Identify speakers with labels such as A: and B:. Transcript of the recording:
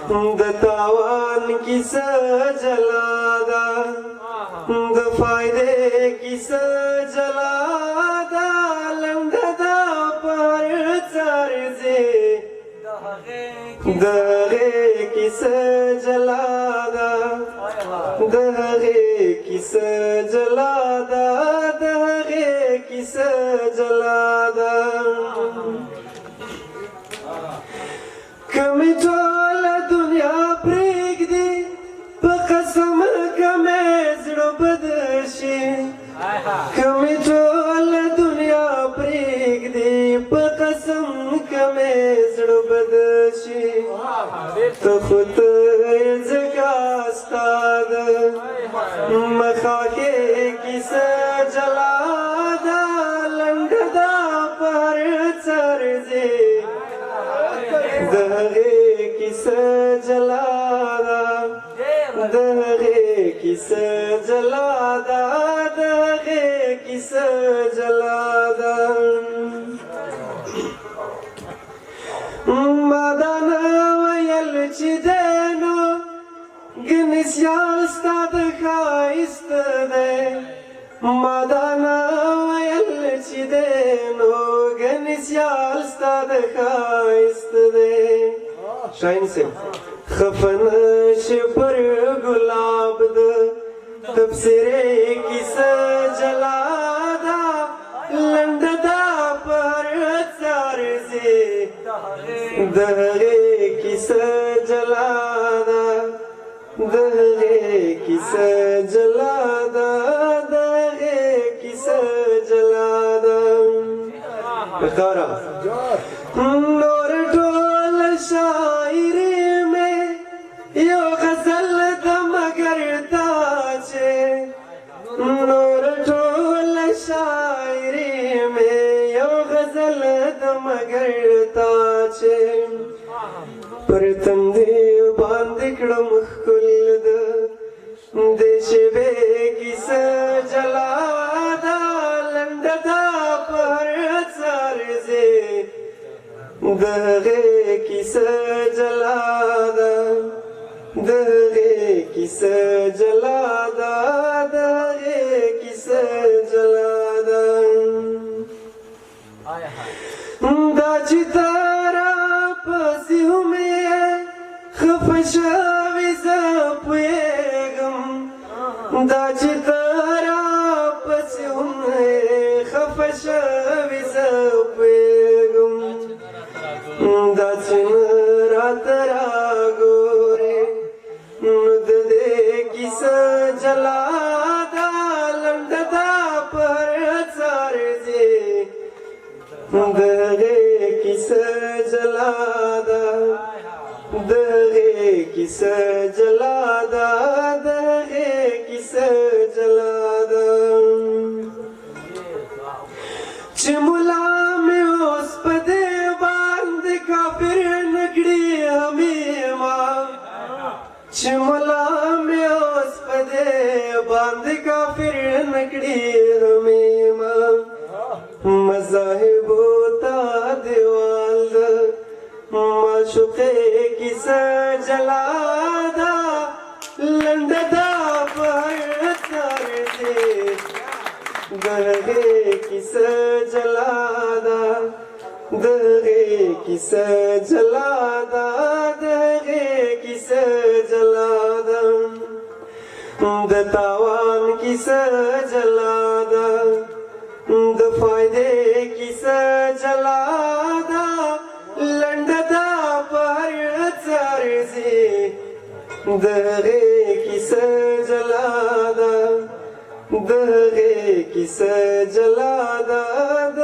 A: د تاوان کیسه جلا ده د فائدې کیسه جلا ده لنډه ده پر څرځي د هغې کیسه جلا ده د هغې کیسه جلا ده د هغې کیسه جلا ده کمی ټوله دنیا پرېږدي په قسم کمی زړه بد شي کمی ټوله دنیا پرېږدي په قسم کمی زړه بد شي ته خو ته یې ځکه ستا د مخاکې کیسه جلا ده لنډه ده پر څرځي د هغې کیسه جلا ده د هغې کیسه جلا ده د هغې کیسه جلا ده ما دا نه ویل چې دی نو ګنې سیال ستا د ښایسته دی ما دا نه ویل چې دی نو ګنې سیال ستا د ښایسته دی شاهین صاحب خفه نشې پر ګلاب د تبصرې کیسه جلا ده لنډه ده پر څرځي د هغې کیسه جلا ده د هغې کیسه جلا ده د هغې کیسه جلا ده بخاره نور ټول شاعري مې یو غزل ده مګر تا چې نور ټول شاعري مې یو غزل ده مګر تا چې پر تندې باندې کړم ښکل ده د شیبې کیسه جلا ده لنډه ده پر څرځي د هغې کیسه جلا ده د هغې کیسه جلا ده د هغې کیسه جلا ده دا چې ته راپسې هم یې خفه شوې زه پوهېږم دا چې ته راپسې هم یې خفه شوې زه پوهېږم دا چې نه راته راګورې نو د دې کیسه جلا ده لنډه ده پر څرځي د هغې کیسه جلا ده د هغې کیسه جلا ده د هغې کیسه جلا ده چې ملا مې اوس په دې باندې کافر نه کړي همېما چې ملا مې اوس په دې باندې کافر نه کړي همېما مذاهبو ته دیوال ده معشوقې کیسه جلا ده لنډه ده پر څرځي د هغې کیسه جلا ده د هغې کیسه جلا ده د هغې کیسه جلا ده د تاوان کیسه جلا ده د فائدې کیسه جلا ده لنډه ده پر څرځي د هغې کیسه جلا ده د هغې کیسه جلا ده د